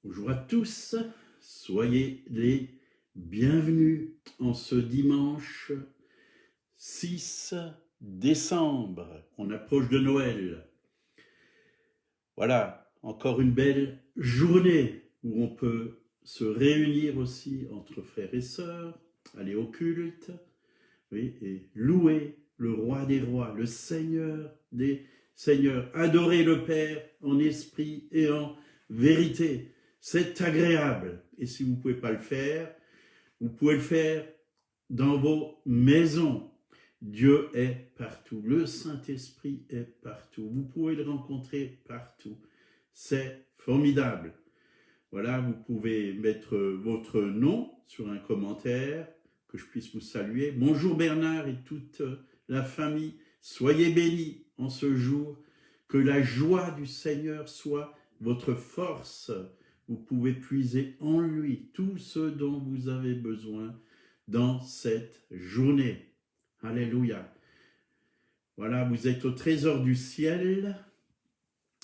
Bonjour à tous, soyez les bienvenus en ce dimanche 6 décembre. On approche de Noël. Voilà, encore une belle journée où on peut se réunir aussi entre frères et sœurs, aller au culte, oui, et louer le roi des rois, le Seigneur des seigneurs, adorer le Père en esprit et en vérité. C'est agréable. Et si vous ne pouvez pas le faire, vous pouvez le faire dans vos maisons. Dieu est partout. Le Saint-Esprit est partout. Vous pouvez le rencontrer partout. C'est formidable. Voilà, vous pouvez mettre votre nom sur un commentaire, que je puisse vous saluer. Bonjour Bernard et toute la famille. Soyez bénis en ce jour. Que la joie du Seigneur soit votre force. Vous pouvez puiser en lui tout ce dont vous avez besoin dans cette journée. Alléluia. Voilà, vous êtes au trésor du ciel.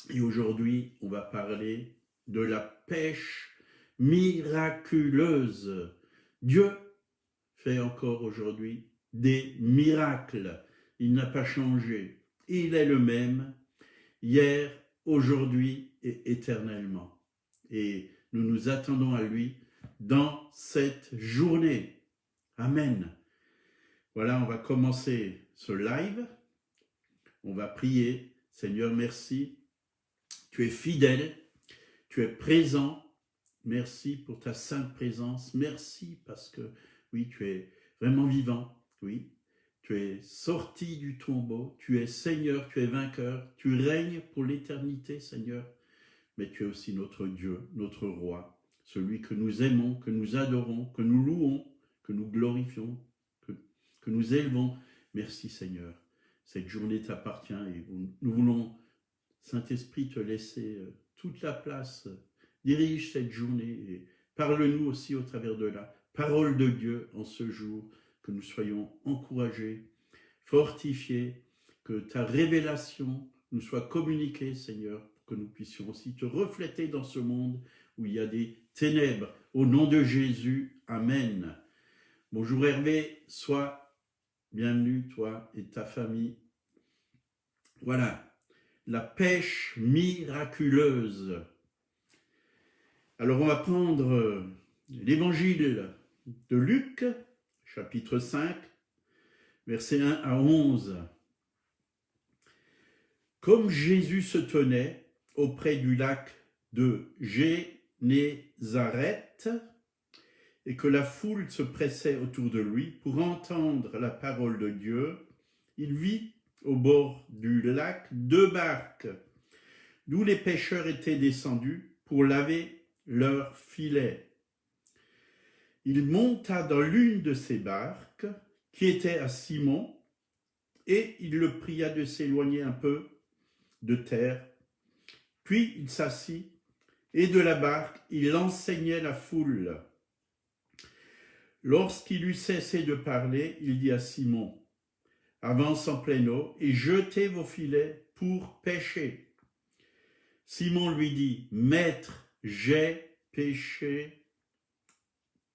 Et aujourd'hui, on va parler de la pêche miraculeuse. Dieu fait encore aujourd'hui des miracles. Il n'a pas changé. Il est le même hier, aujourd'hui et éternellement. Et nous nous attendons à lui dans cette journée. Amen. Voilà, on va commencer ce live. On va prier. Seigneur, merci. Tu es fidèle, tu es présent. Merci pour ta sainte présence. Merci parce que, oui, tu es vraiment vivant. Oui, tu es sorti du tombeau. Tu es Seigneur, tu es vainqueur. Tu règnes pour l'éternité, Seigneur. Mais tu es aussi notre Dieu, notre Roi, celui que nous aimons, que nous adorons, que nous louons, que nous glorifions, que nous élevons. Merci, Seigneur. Cette journée t'appartient et nous voulons, Saint-Esprit, te laisser toute la place. Dirige cette journée et parle-nous aussi au travers de la parole de Dieu en ce jour, que nous soyons encouragés, fortifiés, que ta révélation nous soit communiquée, Seigneur, pour que nous puissions aussi te refléter dans ce monde où il y a des ténèbres. Au nom de Jésus, Amen. Bonjour Hervé, sois bienvenue, toi et ta famille. Voilà. La pêche miraculeuse. Alors on va prendre l'évangile de Luc, chapitre 5, versets 1 à 11. Comme Jésus se tenait auprès du lac de Génézareth et que la foule se pressait autour de lui pour entendre la parole de Dieu, il vit au bord du lac 2 barques, d'où les pêcheurs étaient descendus pour laver leurs filets. Il monta dans l'une de ces barques, qui était à Simon, et il le pria de s'éloigner un peu de terre. Puis il s'assit, et de la barque, il enseignait la foule. Lorsqu'il eut cessé de parler, il dit à Simon, « Avance en pleine eau et jetez vos filets pour pêcher. » Simon lui dit, « Maître, j'ai pêché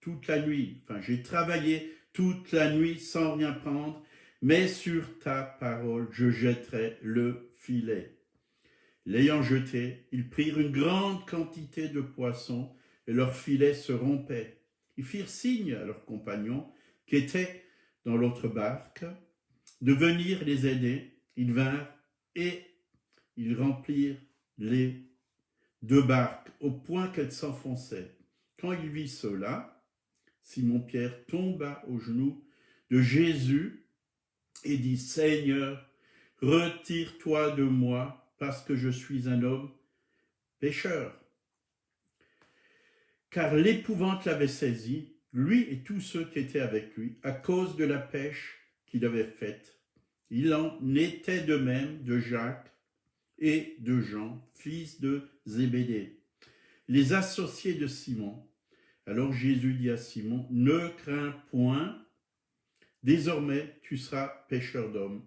toute la nuit, j'ai travaillé toute la nuit sans rien prendre, mais sur ta parole, je jetterai le filet. » L'ayant jeté, ils prirent une grande quantité de poissons et leur filet se rompait. Ils firent signe à leurs compagnons qui étaient dans l'autre barque de venir les aider. Ils vinrent et ils remplirent les 2 barques au point qu'elles s'enfonçaient. Quand il vit cela, Simon-Pierre tomba aux genoux de Jésus et dit, « Seigneur, retire-toi de moi parce que je suis un homme pécheur. » Car l'épouvante l'avait saisi, lui et tous ceux qui étaient avec lui, à cause de la pêche qu'il avait faite. Il en était de même de Jacques et de Jean, fils de Zébédée, les associés de Simon. Alors Jésus dit à Simon, « Ne crains point, désormais tu seras pêcheur d'hommes. »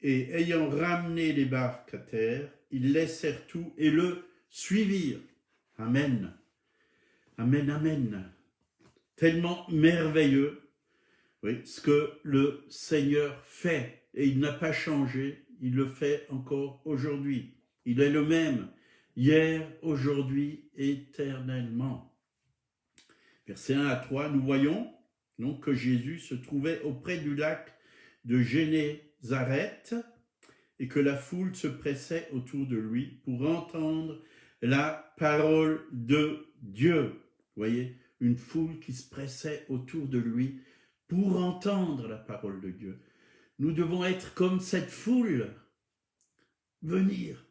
Et ayant ramené les barques à terre, ils laissèrent tout et le suivirent. Amen. Amen, amen. Tellement merveilleux, oui, ce que le Seigneur fait. Et il n'a pas changé, il le fait encore aujourd'hui. Il est le même, hier, aujourd'hui, éternellement. Versets 1 à 3, nous voyons donc que Jésus se trouvait auprès du lac de Génézareth et que la foule se pressait autour de lui pour entendre la parole de Dieu. Vous voyez, une foule qui se pressait autour de lui pour entendre la parole de Dieu. Nous devons être comme cette foule, venir,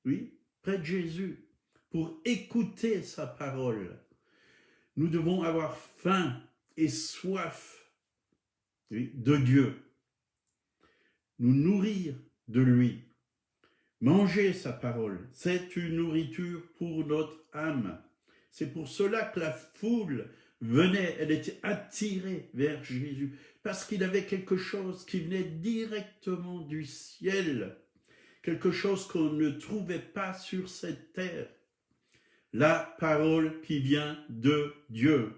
oui, près de Jésus, pour écouter sa parole. Nous devons avoir faim et soif, oui, de Dieu, nous nourrir de lui, manger sa parole. C'est une nourriture pour notre âme. C'est pour cela que la foule venait, elle était attirée vers Jésus, parce qu'il avait quelque chose qui venait directement du ciel, quelque chose qu'on ne trouvait pas sur cette terre. La parole qui vient de Dieu.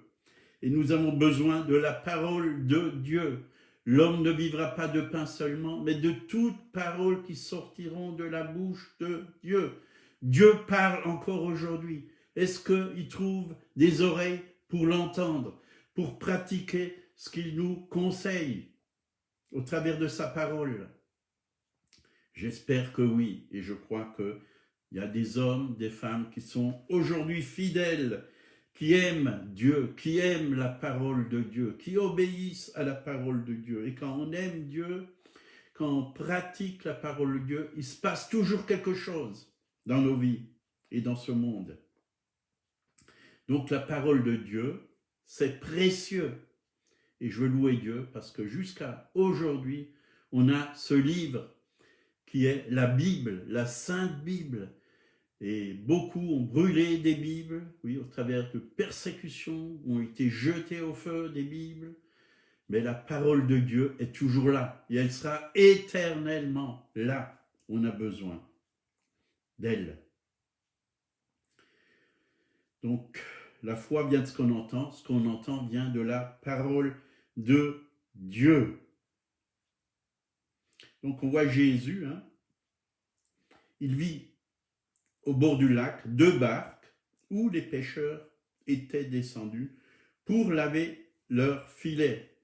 Et nous avons besoin de la parole de Dieu. L'homme ne vivra pas de pain seulement, mais de toutes paroles qui sortiront de la bouche de Dieu. Dieu parle encore aujourd'hui. Est-ce qu'il trouve des oreilles pour l'entendre, pour pratiquer ce qu'il nous conseille au travers de sa parole? J'espère que oui, et je crois qu'il y a des hommes, des femmes qui sont aujourd'hui fidèles, qui aiment Dieu, qui aiment la parole de Dieu, qui obéissent à la parole de Dieu. Et quand on aime Dieu, quand on pratique la parole de Dieu, il se passe toujours quelque chose dans nos vies et dans ce monde. Donc la parole de Dieu, c'est précieux. Et je veux louer Dieu parce que jusqu'à aujourd'hui, on a ce livre qui est la Bible, la Sainte Bible. Et beaucoup ont brûlé des Bibles, oui, au travers de persécutions, ont été jetés au feu des Bibles. Mais la parole de Dieu est toujours là et elle sera éternellement là. On a besoin d'elle. Donc, la foi vient de ce qu'on entend vient de la parole de Dieu. Donc, on voit Jésus, hein, il vit au bord du lac, 2 barques où les pêcheurs étaient descendus pour laver leurs filets.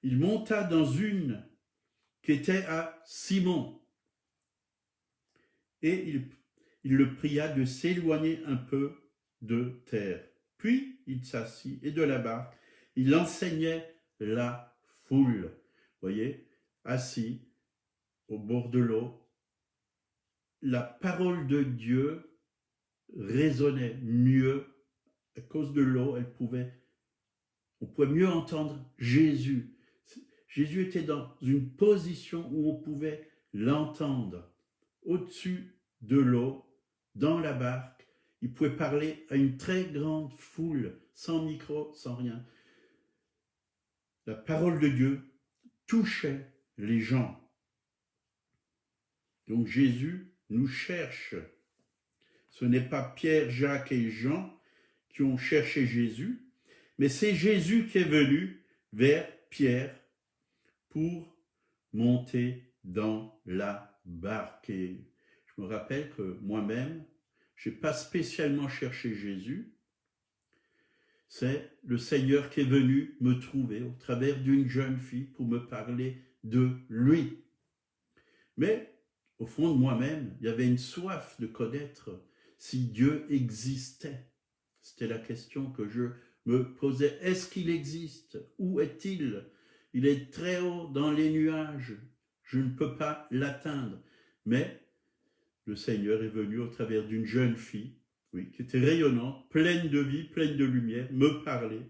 Il monta dans une qui était à Simon et il le pria de s'éloigner un peu de terre. Puis il s'assit et de la barque, il enseignait la foule. Vous voyez, assis au bord de l'eau, la parole de Dieu résonnait mieux à cause de l'eau, on pouvait mieux entendre Jésus. Jésus était dans une position où on pouvait l'entendre. Au-dessus de l'eau, dans la barque, il pouvait parler à une très grande foule, sans micro, sans rien. La parole de Dieu touchait les gens. Donc Jésus nous cherche. Ce n'est pas Pierre, Jacques et Jean qui ont cherché Jésus, mais c'est Jésus qui est venu vers Pierre pour monter dans la barque. Et je me rappelle que moi-même, je n'ai pas spécialement cherché Jésus. C'est le Seigneur qui est venu me trouver au travers d'une jeune fille pour me parler de lui. Mais au fond de moi-même, il y avait une soif de connaître si Dieu existait. C'était la question que je me posais. Est-ce qu'il existe? Où est-il? Il est très haut dans les nuages. Je ne peux pas l'atteindre. Mais le Seigneur est venu au travers d'une jeune fille, oui, qui était rayonnante, pleine de vie, pleine de lumière, me parler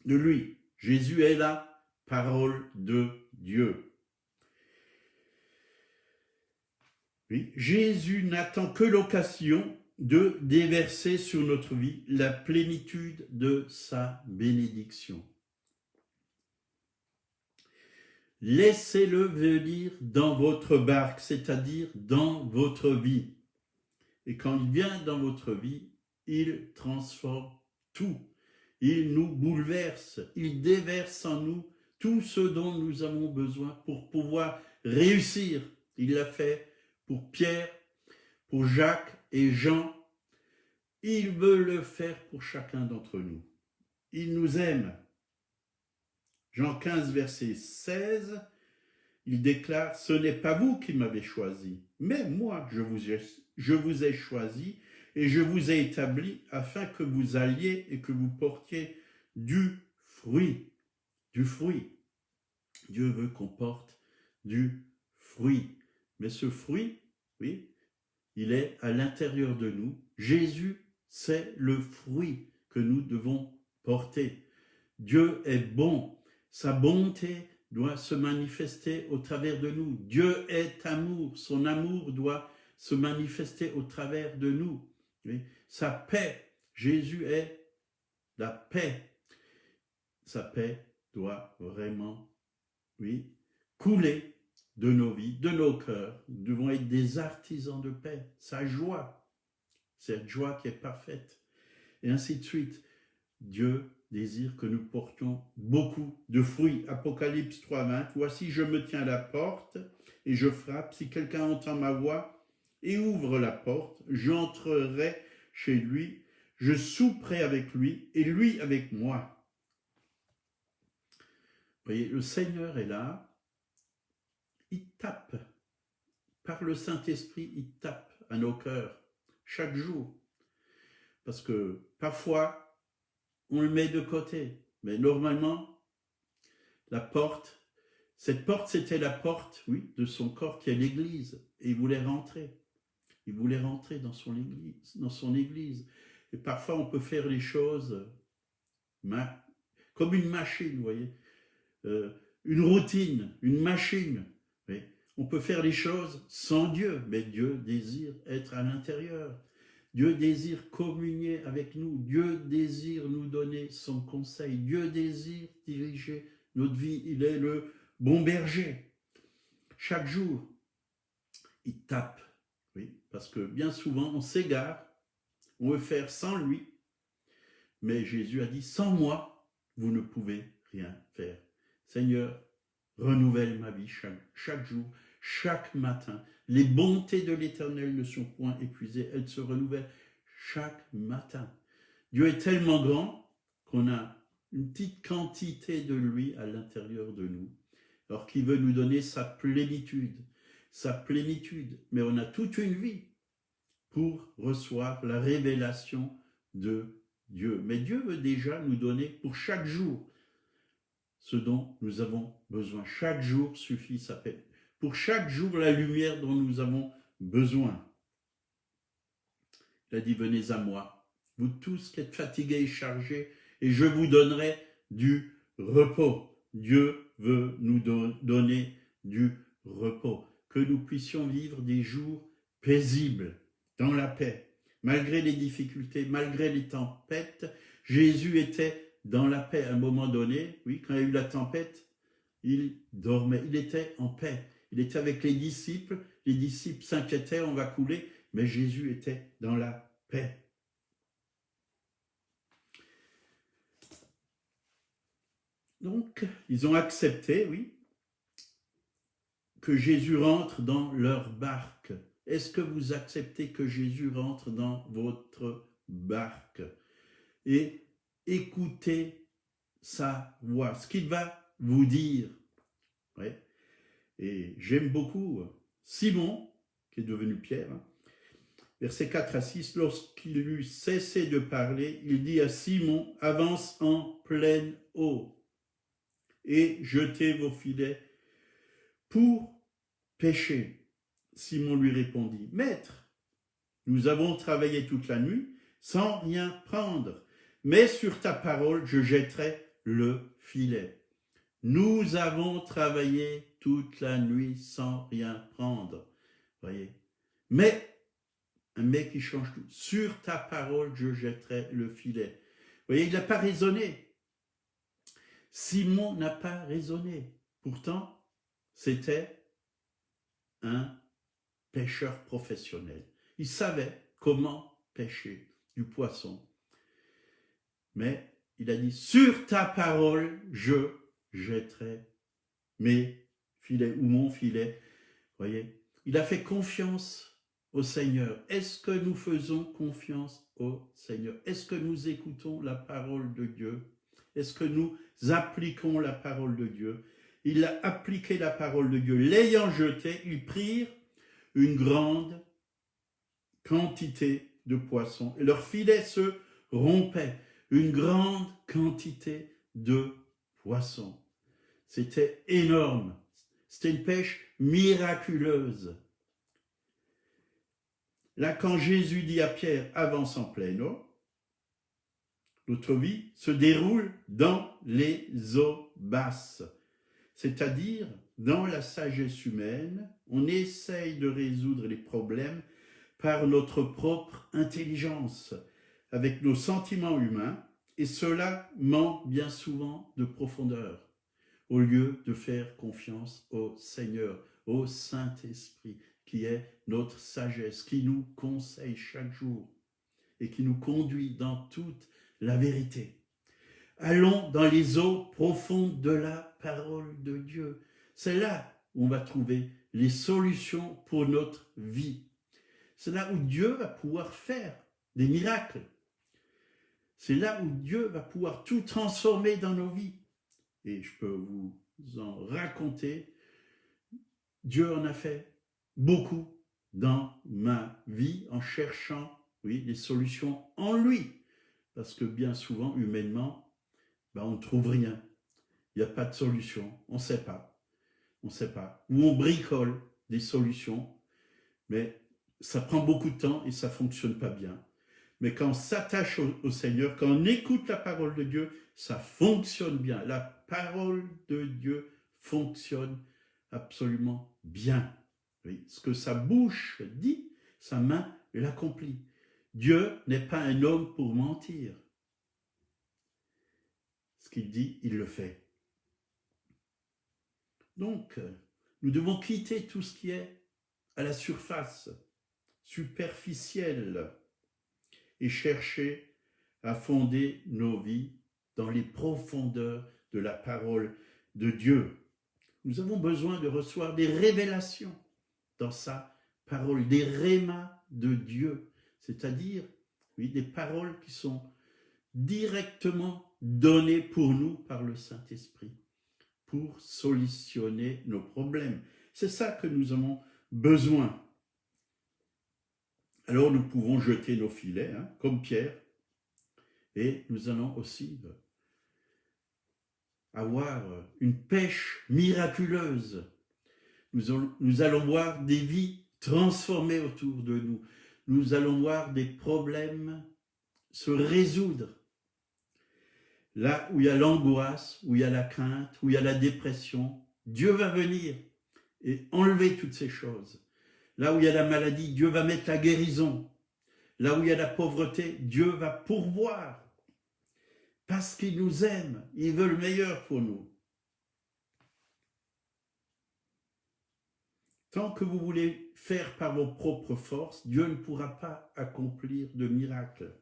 de lui. Jésus est la parole de Dieu. Oui, Jésus n'attend que l'occasion de déverser sur notre vie la plénitude de sa bénédiction. Laissez-le venir dans votre barque, c'est-à-dire dans votre vie. Et quand il vient dans votre vie, il transforme tout. Il nous bouleverse, il déverse en nous tout ce dont nous avons besoin pour pouvoir réussir. Il l'a fait pour Pierre, pour Jacques et Jean. Il veut le faire pour chacun d'entre nous. Il nous aime. Jean 15, verset 16, il déclare « Ce n'est pas vous qui m'avez choisi, mais moi je vous ai choisi et je vous ai établi afin que vous alliez et que vous portiez du fruit. » Du fruit. Dieu veut qu'on porte du fruit. Mais ce fruit, oui, il est à l'intérieur de nous. Jésus, c'est le fruit que nous devons porter. Dieu est bon. Sa bonté doit se manifester au travers de nous. Dieu est amour. Son amour doit se manifester au travers de nous. Oui. Sa paix. Jésus est la paix. Sa paix doit vraiment, oui, couler de nos vies, de nos cœurs. Nous devons être des artisans de paix. Sa joie, cette joie qui est parfaite. Et ainsi de suite. Dieu désire que nous portions beaucoup de fruits. Apocalypse 3,20. Voici, je me tiens à la porte et je frappe. Si quelqu'un entend ma voix et ouvre la porte, j'entrerai chez lui, je souperai avec lui et lui avec moi. Vous voyez, le Seigneur est là, il tape. Par le Saint-Esprit, il tape à nos cœurs chaque jour. Parce que parfois, on le met de côté. Mais normalement, la porte, cette porte, c'était la porte, oui, de son corps qui est l'Église. Et il voulait rentrer. Il voulait rentrer dans son église. Et parfois, on peut faire les choses comme une machine, vous voyez. Une routine, une machine. Oui. On peut faire les choses sans Dieu, mais Dieu désire être à l'intérieur. Dieu désire communier avec nous. Dieu désire nous donner son conseil. Dieu désire diriger notre vie. Il est le bon berger. Chaque jour, il tape. Oui, parce que bien souvent, on s'égare. On veut faire sans lui. Mais Jésus a dit, sans moi, vous ne pouvez rien faire. Seigneur, renouvelle ma vie chaque jour, chaque matin. Les bontés de l'Éternel ne sont point épuisées, elles se renouvellent chaque matin. Dieu est tellement grand qu'on a une petite quantité de lui à l'intérieur de nous, alors qu'il veut nous donner sa plénitude. Mais on a toute une vie pour recevoir la révélation de Dieu. Mais Dieu veut déjà nous donner pour chaque jour ce dont nous avons besoin. Chaque jour suffit sa paix. Pour chaque jour, la lumière dont nous avons besoin. Il a dit, venez à moi, vous tous qui êtes fatigués et chargés, et je vous donnerai du repos. Dieu veut nous donner du repos. Que nous puissions vivre des jours paisibles, dans la paix. Malgré les difficultés, malgré les tempêtes, Jésus était dans la paix. À un moment donné, oui, quand il y a eu la tempête, il dormait, il était en paix. Il était avec les disciples s'inquiétaient, on va couler, mais Jésus était dans la paix. Donc, ils ont accepté, oui, que Jésus rentre dans leur barque. Est-ce que vous acceptez que Jésus rentre dans votre barque? Et écoutez sa voix, ce qu'il va vous dire. Ouais. Et j'aime beaucoup Simon, qui est devenu Pierre, versets 4 à 6, lorsqu'il eut cessé de parler, il dit à Simon, avance en pleine eau et jetez vos filets pour pêcher. Simon lui répondit, Maître, nous avons travaillé toute la nuit sans rien prendre, mais sur ta parole, je jetterai le filet. Nous avons travaillé toute la nuit sans rien prendre. Voyez. Mais, un mec qui change tout. Sur ta parole, je jetterai le filet. Voyez, il n'a pas raisonné. Simon n'a pas raisonné. Pourtant, c'était un pêcheur professionnel. Il savait comment pêcher du poisson. Mais il a dit, sur ta parole, je jetterai mes filets ou mon filet. Voyez, il a fait confiance au Seigneur. Est-ce que nous faisons confiance au Seigneur? Est-ce que nous écoutons la parole de Dieu? Est-ce que nous appliquons la parole de Dieu? Il a appliqué la parole de Dieu. L'ayant jeté, ils prirent une grande quantité de poissons et leur filet se rompait. Une grande quantité de poissons. C'était énorme. C'était une pêche miraculeuse. Là, quand Jésus dit à Pierre, avance en pleine eau, notre vie se déroule dans les eaux basses, c'est-à-dire dans la sagesse humaine. On essaye de résoudre les problèmes par notre propre intelligence, avec nos sentiments humains, et cela manque bien souvent de profondeur, au lieu de faire confiance au Seigneur, au Saint-Esprit, qui est notre sagesse, qui nous conseille chaque jour et qui nous conduit dans toute la vérité. Allons dans les eaux profondes de la parole de Dieu. C'est là où on va trouver les solutions pour notre vie. C'est là où Dieu va pouvoir faire des miracles. C'est là où Dieu va pouvoir tout transformer dans nos vies. Et je peux vous en raconter, Dieu en a fait beaucoup dans ma vie en cherchant, oui, des solutions en lui. Parce que bien souvent, humainement, on ne trouve rien. Il n'y a pas de solution. On ne sait pas. On ne sait pas. Ou on bricole des solutions, mais ça prend beaucoup de temps et ça ne fonctionne pas bien. Mais quand on s'attache au Seigneur, quand on écoute la parole de Dieu, ça fonctionne bien. La parole de Dieu fonctionne absolument bien. Oui, ce que sa bouche dit, sa main l'accomplit. Dieu n'est pas un homme pour mentir. Ce qu'il dit, il le fait. Donc, nous devons quitter tout ce qui est à la surface, superficiel, et chercher à fonder nos vies dans les profondeurs de la parole de Dieu. Nous avons besoin de recevoir des révélations dans sa parole, des rémas de Dieu, c'est-à-dire, oui, des paroles qui sont directement données pour nous par le Saint-Esprit, pour solutionner nos problèmes. C'est ça que nous avons besoin. Alors nous pouvons jeter nos filets, comme Pierre, et nous allons aussi avoir une pêche miraculeuse. Nous allons voir des vies transformées autour de nous. Nous allons voir des problèmes se résoudre. Là où il y a l'angoisse, où il y a la crainte, où il y a la dépression, Dieu va venir et enlever toutes ces choses. Là où il y a la maladie, Dieu va mettre la guérison. Là où il y a la pauvreté, Dieu va pourvoir. Parce qu'il nous aime, il veut le meilleur pour nous. Tant que vous voulez faire par vos propres forces, Dieu ne pourra pas accomplir de miracles.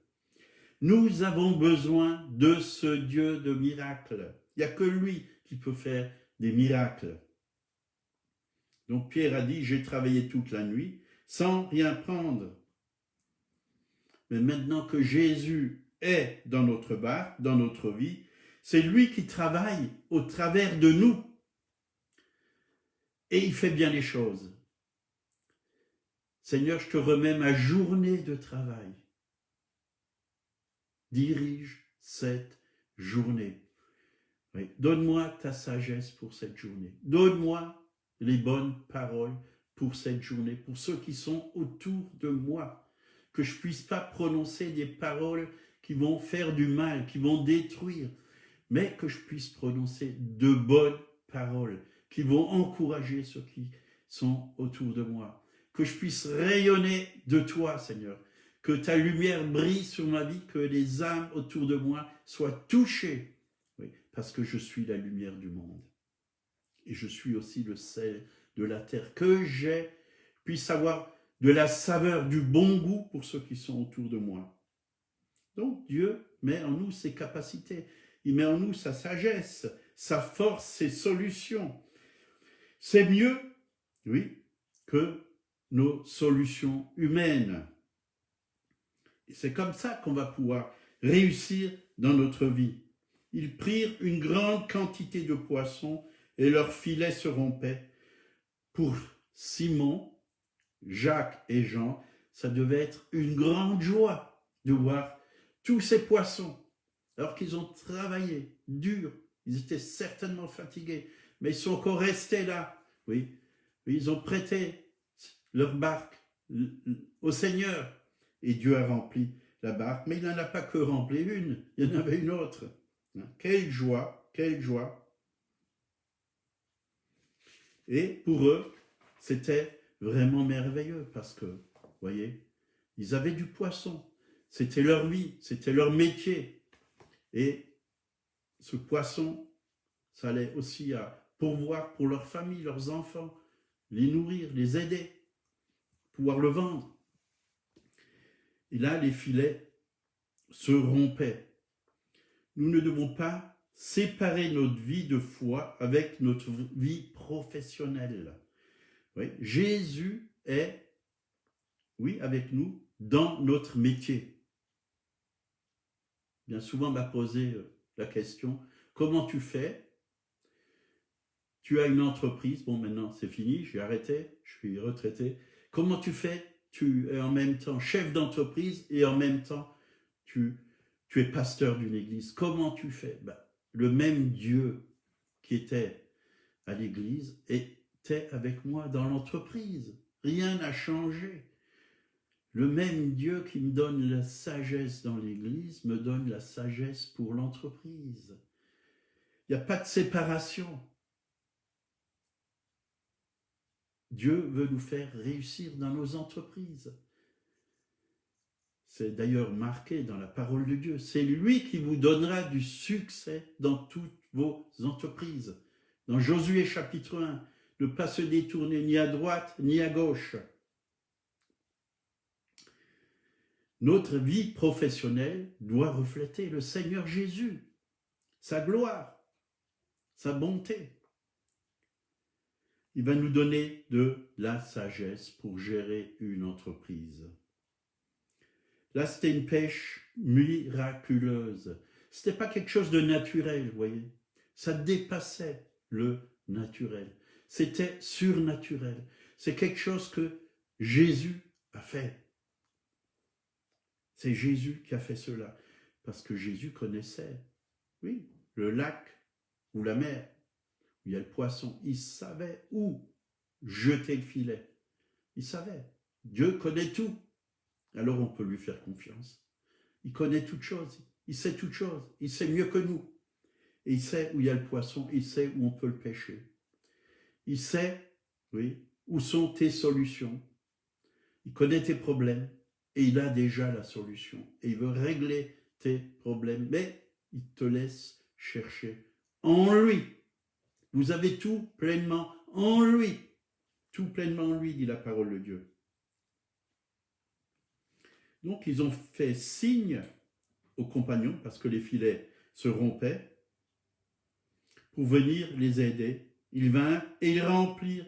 Nous avons besoin de ce Dieu de miracles. Il n'y a que lui qui peut faire des miracles. Donc Pierre a dit, j'ai travaillé toute la nuit sans rien prendre. Mais maintenant que Jésus est dans notre barque, dans notre vie, c'est lui qui travaille au travers de nous. Et il fait bien les choses. Seigneur, je te remets ma journée de travail. Dirige cette journée. Oui. Donne-moi ta sagesse pour cette journée. Donne-moi les bonnes paroles pour cette journée, pour ceux qui sont autour de moi. Que je ne puisse pas prononcer des paroles qui vont faire du mal, qui vont détruire, mais que je puisse prononcer de bonnes paroles qui vont encourager ceux qui sont autour de moi. Que je puisse rayonner de toi, Seigneur. Que ta lumière brille sur ma vie, que les âmes autour de moi soient touchées. Oui, parce que je suis la lumière du monde. Et je suis aussi le sel de la terre. Que je puisse avoir de la saveur, du bon goût pour ceux qui sont autour de moi. Donc Dieu met en nous ses capacités, il met en nous sa sagesse, sa force, ses solutions. C'est mieux, oui, que nos solutions humaines. Et c'est comme ça qu'on va pouvoir réussir dans notre vie. Ils prirent une grande quantité de poissons et leurs filets se rompaient. Pour Simon, Jacques et Jean, ça devait être une grande joie de voir tous ces poissons, alors qu'ils ont travaillé dur, ils étaient certainement fatigués, mais ils sont encore restés là, oui, ils ont prêté leur barque au Seigneur, et Dieu a rempli la barque, mais il n'en a pas que rempli une, il y en avait une autre. Quelle joie, quelle joie. Et pour eux, c'était vraiment merveilleux parce que, vous voyez, ils avaient du poisson. C'était leur vie, c'était leur métier. Et ce poisson, ça allait aussi à pourvoir pour leur famille, leurs enfants, les nourrir, les aider, pouvoir le vendre. Et là, les filets se rompaient. Nous ne devons pas séparer notre vie de foi avec notre vie professionnelle. Oui, Jésus est, oui, avec nous dans notre métier. Bien souvent, on m'a posé la question, comment tu fais? Tu as une entreprise, bon maintenant c'est fini, j'ai arrêté, je suis retraité. Comment tu fais? Tu es en même temps chef d'entreprise et en même temps tu es pasteur d'une église. Comment tu fais? Le même Dieu qui était à l'église était avec moi dans l'entreprise. Rien n'a changé. Le même Dieu qui me donne la sagesse dans l'église me donne la sagesse pour l'entreprise. Il n'y a pas de séparation. Dieu veut nous faire réussir dans nos entreprises. C'est d'ailleurs marqué dans la parole de Dieu. C'est lui qui vous donnera du succès dans toutes vos entreprises. Dans Josué chapitre 1, ne pas se détourner ni à droite ni à gauche. Notre vie professionnelle doit refléter le Seigneur Jésus, sa gloire, sa bonté. Il va nous donner de la sagesse pour gérer une entreprise. Là, c'était une pêche miraculeuse. Ce n'était pas quelque chose de naturel, vous voyez. Ça dépassait le naturel. C'était surnaturel. C'est quelque chose que Jésus a fait. C'est Jésus qui a fait cela. Parce que Jésus connaissait, oui, le lac ou la mer, où il y a le poisson. Il savait où jeter le filet. Il savait. Dieu connaît tout. Alors on peut lui faire confiance. Il connaît toutes choses. Il sait toutes choses. Il sait mieux que nous. Et il sait où il y a le poisson. Il sait où on peut le pêcher. Il sait, oui, où sont tes solutions. Il connaît tes problèmes. Et il a déjà la solution. Et il veut régler tes problèmes. Mais il te laisse chercher en lui. Vous avez tout pleinement en lui. Tout pleinement en lui, dit la parole de Dieu. Donc, ils ont fait signe aux compagnons, parce que les filets se rompaient, pour venir les aider. Ils vinrent et ils remplirent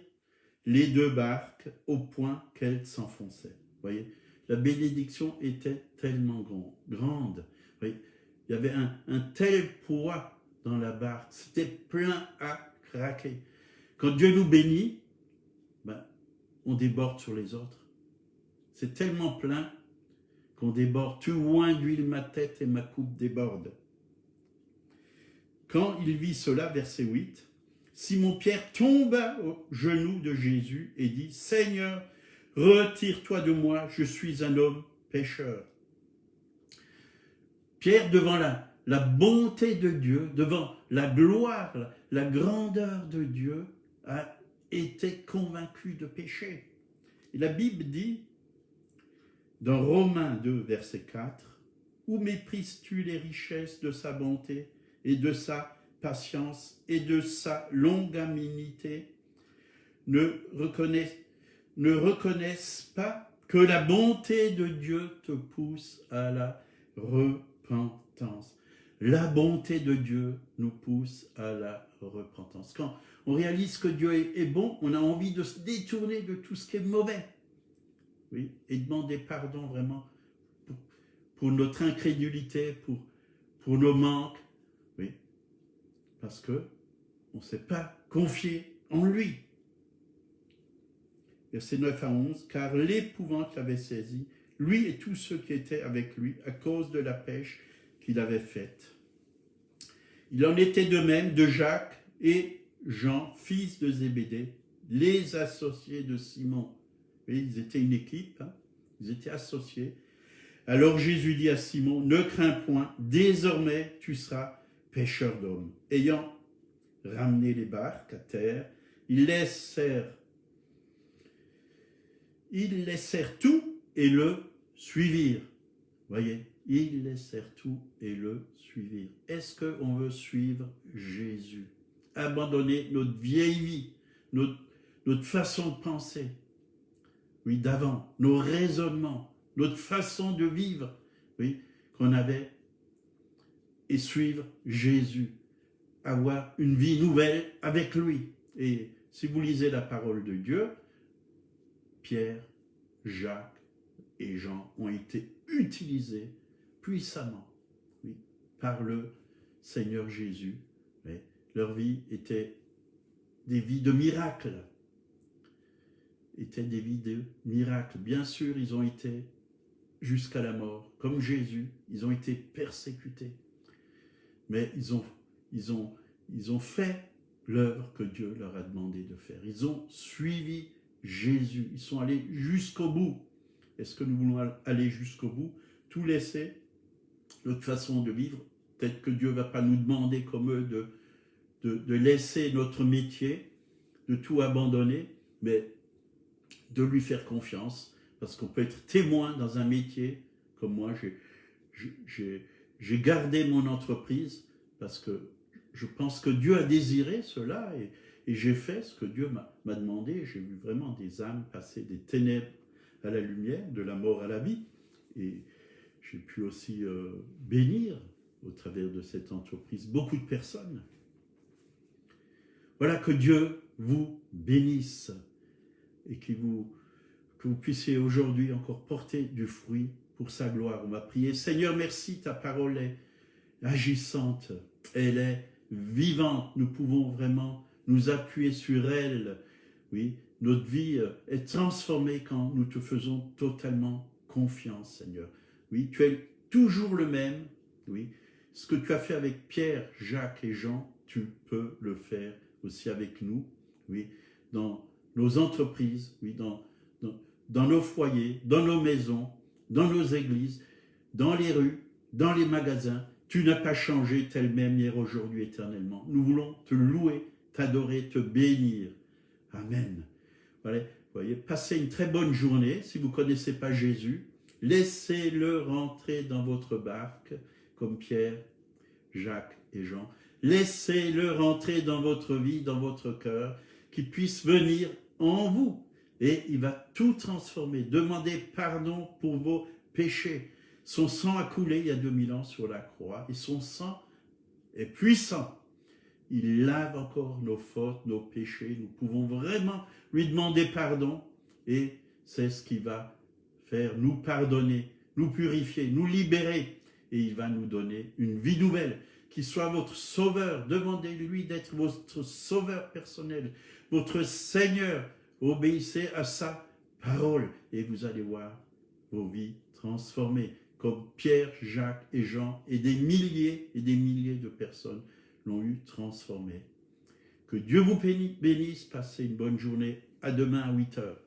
les 2 barques au point qu'elles s'enfonçaient. Vous voyez, la bénédiction était tellement grande. Vous voyez, il y avait un tel poids dans la barque. C'était plein à craquer. Quand Dieu nous bénit, on déborde sur les autres. C'est tellement plein qu'on déborde. Tu oins d'huile ma tête et ma coupe déborde. Quand il vit cela, verset 8, Simon-Pierre tomba aux genoux de Jésus et dit, « Seigneur, retire-toi de moi, je suis un homme pécheur. » Pierre, devant la bonté de Dieu, devant la gloire, la grandeur de Dieu, a été convaincu de péché. Et la Bible dit, dans Romains 2, verset 4, « Où méprises-tu les richesses de sa bonté et de sa patience et de sa longanimité? Ne ne reconnaissent pas que la bonté de Dieu te pousse à la repentance. La bonté de Dieu nous pousse à la repentance. Quand on réalise que Dieu est bon, on a envie de se détourner de tout ce qui est mauvais. Oui, et demander pardon vraiment pour notre incrédulité, pour nos manques. Oui, parce que on ne s'est pas confié en lui. Verset 9 à 11, car l'épouvante l'avait saisi, lui et tous ceux qui étaient avec lui, à cause de la pêche qu'il avait faite. Il en était de même de Jacques et Jean, fils de Zébédée, les associés de Simon. Oui, ils étaient une équipe, hein, ils étaient associés. Alors Jésus dit à Simon, ne crains point, désormais tu seras pêcheur d'hommes. Ayant ramené les barques à terre, ils laissèrent tout et le suivirent. Voyez, ils laissèrent tout et le suivirent. Est-ce qu'on veut suivre Jésus? Abandonner notre vieille vie, notre façon de penser, oui, d'avant, nos raisonnements, notre façon de vivre, oui, qu'on avait, et suivre Jésus, avoir une vie nouvelle avec lui. Et si vous lisez la parole de Dieu, Pierre, Jacques et Jean ont été utilisés puissamment, oui, par le Seigneur Jésus. Oui, leur vie était des vies de miracles. Étaient des vies de miracles. Bien sûr, ils ont été jusqu'à la mort, comme Jésus, ils ont été persécutés. Mais ils ont fait l'œuvre que Dieu leur a demandé de faire. Ils ont suivi Jésus. Ils sont allés jusqu'au bout. Est-ce que nous voulons aller jusqu'au bout? Tout laisser, notre façon de vivre. Peut-être que Dieu ne va pas nous demander comme eux de laisser notre métier, de tout abandonner, mais de lui faire confiance, parce qu'on peut être témoin dans un métier, comme moi, j'ai gardé mon entreprise, parce que je pense que Dieu a désiré cela, et j'ai fait ce que Dieu m'a demandé. J'ai vu vraiment des âmes passer des ténèbres à la lumière, de la mort à la vie, et j'ai pu aussi bénir, au travers de cette entreprise, beaucoup de personnes. Voilà, que Dieu vous bénisse, et que vous puissiez aujourd'hui encore porter du fruit pour sa gloire. On va prier. Seigneur, merci, ta parole est agissante, elle est vivante. Nous pouvons vraiment nous appuyer sur elle. Oui, notre vie est transformée quand nous te faisons totalement confiance, Seigneur. Oui, tu es toujours le même. Oui, ce que tu as fait avec Pierre, Jacques et Jean, tu peux le faire aussi avec nous. Oui, dans nos entreprises, oui, dans nos foyers, dans nos maisons, dans nos églises, dans les rues, dans les magasins. Tu n'as pas changé, tel même hier, aujourd'hui, éternellement. Nous voulons te louer, t'adorer, te bénir. Amen. Voilà, voyez, passez une très bonne journée. Si vous ne connaissez pas Jésus, laissez-le rentrer dans votre barque, comme Pierre, Jacques et Jean. Laissez-le rentrer dans votre vie, dans votre cœur, qu'il puisse venir en vous. Et il va tout transformer. Demandez pardon pour vos péchés. Son sang a coulé il y a 2000 ans sur la croix. Et son sang est puissant. Il lave encore nos fautes, nos péchés. Nous pouvons vraiment lui demander pardon. Et c'est ce qui va faire nous pardonner, nous purifier, nous libérer. Et il va nous donner une vie nouvelle. Qu'il soit votre sauveur. Demandez-lui d'être votre sauveur personnel, votre Seigneur. Obéissez à sa parole et vous allez voir vos vies transformées, comme Pierre, Jacques et Jean et des milliers de personnes l'ont eu transformé. Que Dieu vous bénisse, passez une bonne journée. À demain à 8 heures.